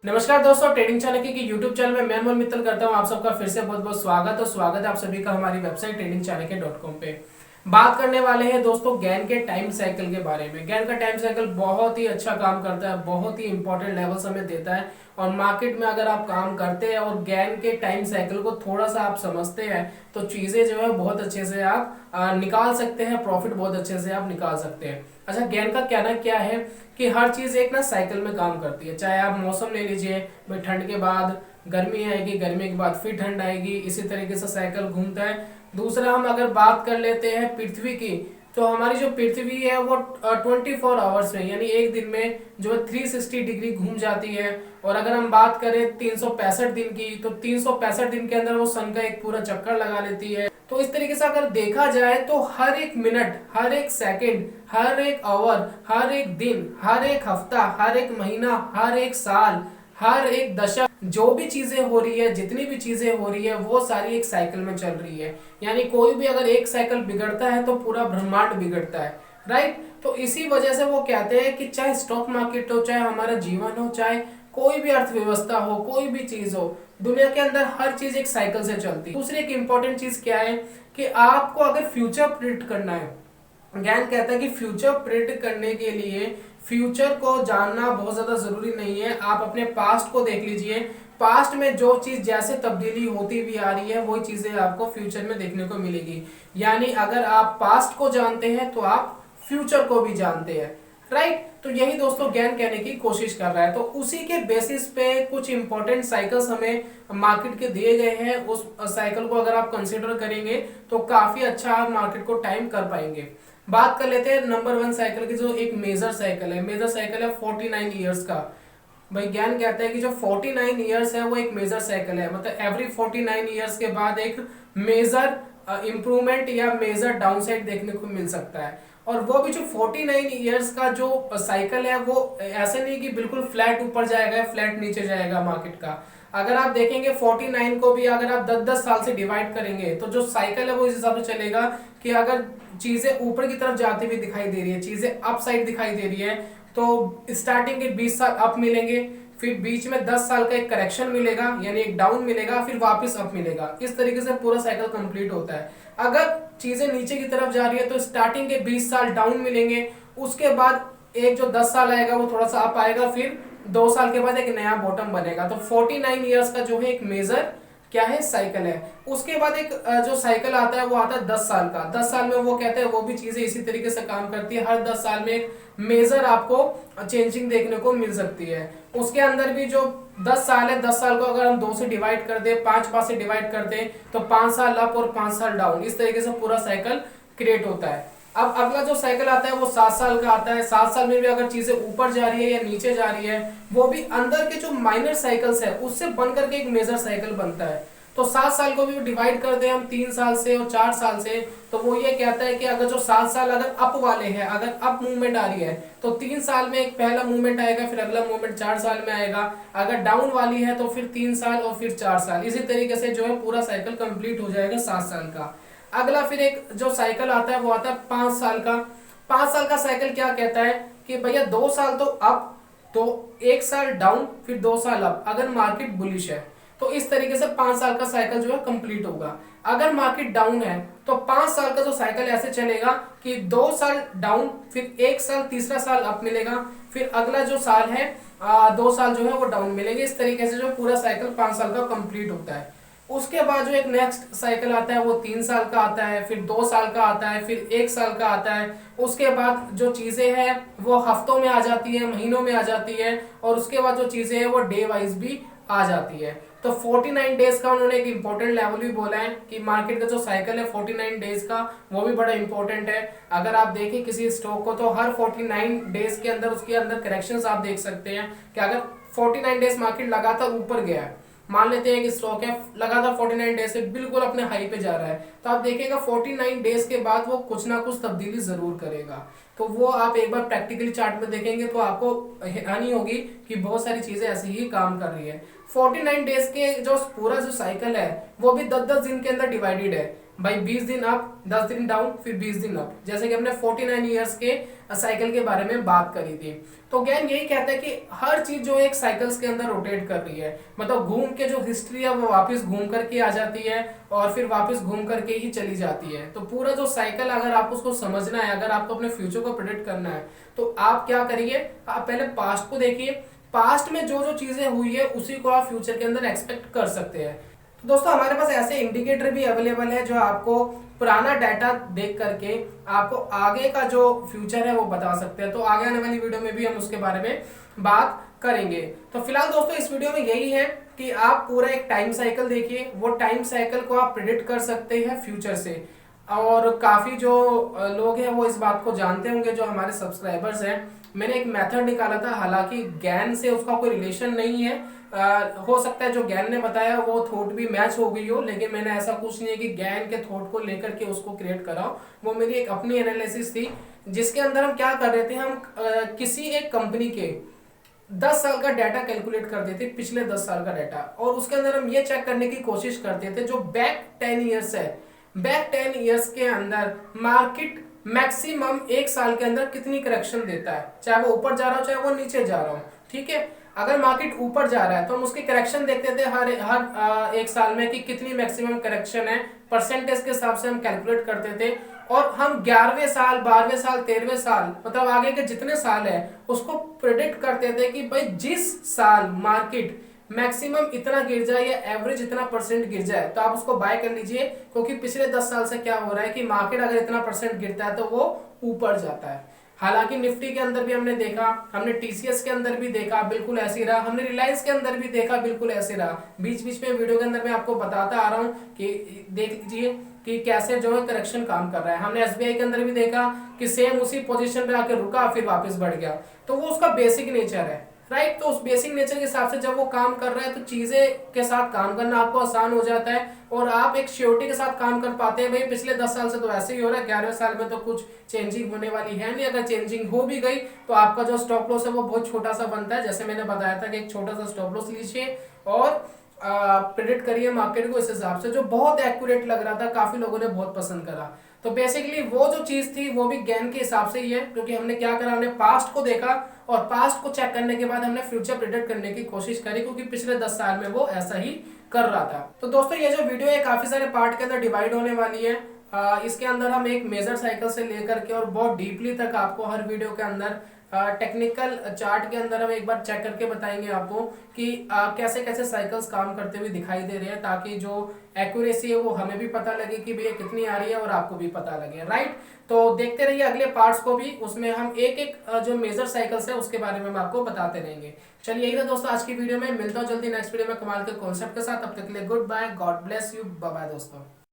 नमस्कार दोस्तों, trading channel के यूट्यूब चैनल में मैं मोहन मित्तल करता हूं आप सबका फिर से बहुत बहुत स्वागत है आप सभी का हमारी वेबसाइट ट्रेडिंग चैनल के .com पे। बात करने वाले हैं दोस्तों गैन के टाइम साइकिल के बारे में। गैन का टाइम साइकिल बहुत ही अच्छा काम करता है, बहुत ही इंपॉर्टेंट लेवल्स हमें देता है और मार्केट में अगर आप काम करते हैं और गैन के टाइम साइकिल को थोड़ा सा आप समझते हैं तो चीजें जो है बहुत अच्छे से आप निकाल सकते हैं, प्रॉफिट बहुत अच्छे से आप निकाल सकते हैं। अच्छा, गैन का कहना क्या है कि हर चीज एक ना साइकिल में काम करती है। चाहे आप मौसम ले लीजिए, भाई ठंड के बाद गर्मी आएगी, गर्मी के बाद फिर ठंड आएगी, इसी तरीके से साइकिल घूमता है। दूसरा, हम अगर बात कर लेते हैं पृथ्वी की, तो हमारी जो पृथ्वी है वो 24 आवर्स में यानी एक दिन में जो है 360 डिग्री घूम जाती है। और अगर हम बात करें 365 दिन की, तो 365 दिन के अंदर वो सन का एक पूरा चक्कर लगा लेती है। तो इस तरीके से अगर देखा जाए तो हर एक मिनट, हर एक सेकंड, हर एक आवर, हर एक दिन, हर एक हफ्ता, हर एक महीना, हर एक साल, हर एक दशक, जो भी चीजें हो रही है, जितनी भी चीजें हो रही है वो सारी एक साइकिल में चल रही है। यानी कोई भी अगर एक साइकिल बिगड़ता है तो पूरा ब्रह्मांड बिगड़ता है, राइट। तो इसी वजह से वो कहते हैं कि चाहे स्टॉक मार्केट हो, चाहे हमारा जीवन हो, चाहे कोई भी अर्थव्यवस्था हो, कोई भी चीज हो, दुनिया के अंदर हर चीज एक साइकिल से चलती है। दूसरी एक इंपॉर्टेंट चीज क्या है कि आपको अगर फ्यूचर प्रिडिक्ट करना है, ज्ञान कहता है कि फ्यूचर प्रिडिक्ट करने के लिए फ्यूचर को जानना बहुत ज्यादा जरूरी नहीं है। आप अपने पास्ट को देख लीजिए, पास्ट में जो चीज जैसे तब्दीली होती हुई आ रही है वही चीजें आपको फ्यूचर में देखने को मिलेगी। यानी अगर आप पास्ट को जानते हैं तो आप फ्यूचर को भी जानते हैं, राइट। तो यही दोस्तों ज्ञान कहने की कोशिश कर रहा है। तो उसी के बेसिस पे कुछ इंपॉर्टेंट साइकिल्स हमें मार्केट के दिए गए हैं, उस साइकिल को अगर आप कंसिडर करेंगे तो काफी अच्छा आप मार्केट को टाइम कर पाएंगे। बात कर लेते हैं नंबर 1 साइकिल की, जो एक मेजर साइकिल है। मेजर साइकिल है 49 ईयर्स का। भाई ज्ञान कहता है कि जो 49 ईयर्स है वो एक मेजर साइकिल है, मतलब एवरी 49 ईयर्स के बाद एक मेजर इंप्रूवमेंट या मेजर डाउनसाइड देखने को मिल सकता है। और वो भी जो 49 ईयर्स का जो साइकिल है वो ऐसे नहीं कि बिल्कुल फ्लैट ऊपर जाएगा, फ्लैट नीचे जाएगा मार्केट का। अगर आप देखेंगे 49 को भी अगर आप 10-10 साल से डिवाइड करेंगे तो जो साइकिल है वो इस हिसाब से चलेगा कि अगर चीजें ऊपर की तरफ जाती हुई दिखाई दे रही है, चीजें अप साइड दिखाई दे रही है, तो स्टार्टिंग के 20 साल अप मिलेंगे, फिर बीच में 10 साल का एक करेक्शन मिलेगा यानी एक डाउन मिलेगा, फिर वापस अप मिलेगा। इस तरीके से पूरा साइकिल कंप्लीट होता है। अगर चीजें नीचे की तरफ जा रही है तो स्टार्टिंग के 20 साल डाउन मिलेंगे, उसके बाद एक जो 10 साल आएगा वो थोड़ा सा अप आएगा, फिर 2 साल के बाद एक नया बॉटम बनेगा। तो 49 ईयर्स का जो है एक मेजर क्या है, साइकिल है। उसके बाद एक जो साइकिल आता है वो आता है 10 साल का। 10 साल में वो कहते हैं वो भी चीजें इसी तरीके से काम करती है। हर 10 साल में एक मेजर आपको चेंजिंग देखने को मिल सकती है। उसके अंदर भी जो 10 साल है, 10 साल को अगर हम 2 से डिवाइड कर दे, 5 से डिवाइड कर दे तो 5 साल अप और 5 साल डाउन, इस तरीके से पूरा साइकिल क्रिएट होता है। अब अगला जो साइकिल आता है वो 7 साल का आता है। 7 साल में भी अगर चीजें ऊपर जा रही है या नीचे जा रही है, वो भी अंदर के जो माइनर साइकिल्स है उससे बनकर के एक मेजर साइकिल बनता है। तो 7 साल को भी डिवाइड कर दे हम 3 साल से और 4 साल से, तो वो ये कहता है कि अगर जो 7 साल अगर अप वाले हैं, अगर अप मूवमेंट आ रही है तो 3 साल में एक पहला मूवमेंट आएगा, फिर अगला मूवमेंट 4 साल में आएगा। अगर डाउन वाली है तो फिर 3 साल और फिर 4 साल, इसी तरीके से जो है पूरा साइकिल कंप्लीट हो जाएगा 7 साल का। अगला फिर एक जो साइकिल आता है वो आता है 5 साल का। 5 साल का साइकिल क्या कहता है कि भैया 2 साल तो अप, तो 1 साल डाउन, फिर 2 साल अप, अगर मार्केट बुलिश है तो इस तरीके से 5 साल का साइकिल जो है कंप्लीट होगा। अगर मार्केट डाउन है तो 5 साल का जो साइकिल ऐसे चलेगा कि 2 साल डाउन, फिर 1 साल, तीसरा साल अप मिलेगा, फिर अगला जो साल है 2 साल जो है वो डाउन मिलेंगे। इस तरीके से जो पूरा साइकिल 5 साल का कंप्लीट होता है। उसके बाद जो एक नेक्स्ट साइकिल आता है वो 3 साल का आता है, फिर 2 साल का आता है, फिर 1 साल का आता है। उसके बाद जो चीजें हैं वो हफ्तों में आ जाती है, महीनों में आ जाती है, और उसके बाद जो चीजें हैं वो डे वाइज भी आ जाती है। तो 49 डेज का उन्होंने एक इंपॉर्टेंट लेवल भी बोला है कि मार्केट का जो साइकिल है 49 डेज का वो भी बड़ा इंपॉर्टेंट है। अगर आप देखें किसी स्टॉक को तो हर 49 डेज के अंदर उसके अंदर करेक्शंस आप देख सकते हैं कि अगर 49 डेज मार्केट लगातार ऊपर गया है, मान लेते हैं कि स्टॉक है लगातार 49 डेज से बिल्कुल अपने हाई पे जा रहा है, तो आप देखेगा 49 डेज के बाद वो कुछ ना कुछ तब्दीली जरूर करेगा। तो वो आप एक बार प्रैक्टिकली चार्ट में देखेंगे तो आपको हैरानी होगी कि बहुत सारी चीजें ऐसे ही काम कर रही है। 49 डेज के जो पूरा जो साइकिल है वो भी 10-10 दिन के अंदर डिवाइडेड है। भाई 20 दिन अप, 10 दिन डाउन, फिर 20 दिन अप, जैसे कि हमने 49 ईयर्स के साइकिल के बारे में बात करी थी। तो ज्ञान यही कहता है कि हर चीज जो एक साइकिल्स के अंदर रोटेट कर रही है, मतलब घूम के जो हिस्ट्री है वो वापस घूम करके आ जाती है और फिर वापस घूम करके ही चली जाती है। तो पूरा जो साइकिल अगर आप उसको समझना है, अगर आपको अपने फ्यूचर को प्रेडिक्ट करना है, तो आप क्या करिए, आप पहले पास्ट को देखिए, पास्ट में जो जो चीजें हुई है उसी को आप फ्यूचर के अंदर एक्सपेक्ट कर सकते हैं। तो दोस्तों हमारे पास ऐसे इंडिकेटर भी अवेलेबल है जो आपको पुराना डाटा देख करके आपको आगे का जो फ्यूचर है वो बता सकते हैं। तो आगे आने वाली वीडियो में भी हम उसके बारे में बात करेंगे। तो फिलहाल दोस्तों इस वीडियो में यही है कि आप पूरा एक टाइम साइकिल देखिए, वो टाइम साइकिल को आप प्रिडिक्ट कर सकते हैं फ्यूचर से। और काफी जो लोग हैं वो इस बात को जानते होंगे, जो हमारे सब्सक्राइबर्स हैं। मैंने एक मेथड निकाला था, हालांकि ज्ञान से उसका कोई रिलेशन नहीं है। हो सकता है जो ज्ञान ने बताया वो थॉट भी मैच हो गई हो, लेकिन मैंने ऐसा कुछ नहीं है कि ज्ञान के थॉट को लेकर के उसको क्रिएट कराओ। वो मेरी एक अपनी एनालिसिस थी, जिसके अंदर हम क्या कर रहे थे, हम किसी एक कंपनी के 10 साल का डाटा कैलकुलेट करते थे, पिछले 10 साल का डाटा, और उसके अंदर हम ये चेक करने की कोशिश करते थे जो बैक 10 ईयर्स है, बैक 10 ईयर्स के अंदर मार्केट मैक्सिमम एक साल के अंदर कितनी करेक्शन देता है, चाहे वो ऊपर जा रहा हो चाहे वो नीचे जा रहा हो। ठीक है, अगर मार्केट ऊपर जा रहा है तो हम उसकी करेक्शन देखते थे हर एक साल में कि कितनी मैक्सिमम करेक्शन है, परसेंटेज के हिसाब से हम कैलकुलेट करते थे। और हम 11वें साल, 12वें साल, 13वें साल, मतलब आगे के जितने साल है उसको प्रेडिक्ट करते थे कि भाई जिस साल मार्केट मैक्सिमम इतना गिर जाए या एवरेज इतना परसेंट गिर जाए तो आप उसको बाय कर लीजिए, क्योंकि पिछले 10 साल से क्या हो रहा है कि मार्केट अगर इतना परसेंट गिरता है तो वो ऊपर जाता है। हालांकि निफ्टी के अंदर भी हमने देखा, हमने टीसीएस के अंदर भी देखा बिल्कुल ऐसे ही रहा, हमने रिलायंस के अंदर भी देखा बिल्कुल ऐसे रहा। बीच बीच में वीडियो के अंदर मैं आपको बताता आ रहा हूँ कि देख लीजिए कि कैसे जो है करेक्शन काम कर रहा है। हमने एसबीआई के अंदर भी देखा कि सेम उसी पोजीशन पे आके रुका फिर वापस बढ़ गया। तो वो उसका बेसिक नेचर है, राइट। तो उस बेसिक नेचर के हिसाब से जब वो काम कर रहा है तो चीजें के साथ काम करना आपको आसान हो जाता है और आप एक श्योरिटी के साथ काम कर पाते हैं। भाई पिछले 10 साल से तो ऐसे ही हो रहा है, 11वें साल में तो कुछ चेंजिंग होने वाली है नहीं, अगर चेंजिंग हो भी गई तो आपका जो स्टॉप लॉस है वो बहुत छोटा सा बनता है। जैसे मैंने बताया था कि एक छोटा सा स्टॉप लॉस लीजिए और प्रेडिक्ट करिए मार्केट को इस हिसाब से, जो बहुत एक्यूरेट लग रहा था, काफी लोगों ने बहुत पसंद करा। तो बेसिकली वो जो चीज थी वो भी ज्ञान के हिसाब से ही है, क्योंकि हमने क्या करा, हमने पास्ट को देखा और पास्ट को चेक करने के बाद हमने फ्यूचर प्रेडिक्ट करने की कोशिश करी, क्योंकि पिछले 10 साल में वो ऐसा ही कर रहा था। तो दोस्तों ये जो वीडियो है काफी सारे पार्ट के अंदर डिवाइड होने वाली है। इसके अंदर हम एक मेजर साइकिल से लेकर के और बहुत डीपली तक आपको हर वीडियो के अंदर टेक्निकल चार्ट के अंदर हम एक बार चेक करके बताएंगे आपको कि कैसे कैसे साइकिल्स काम करते हुए दिखाई दे रहे हैं, ताकि जो एक्यूरेसी है वो हमें भी पता लगे कि भैया कितनी आ रही है और आपको भी पता लगे, राइट। तो देखते रहिए अगले पार्ट्स को भी, उसमें हम एक एक जो मेजर साइकिल्स है उसके बारे में हम आपको बताते रहेंगे। चलिए यही था दोस्तों आज की वीडियो में, मिलता हूँ जल्दी नेक्स्ट वीडियो में कमाल के कॉन्सेप्ट के साथ। तब तक के लिए good bye, God bless you, bye bye दोस्तों।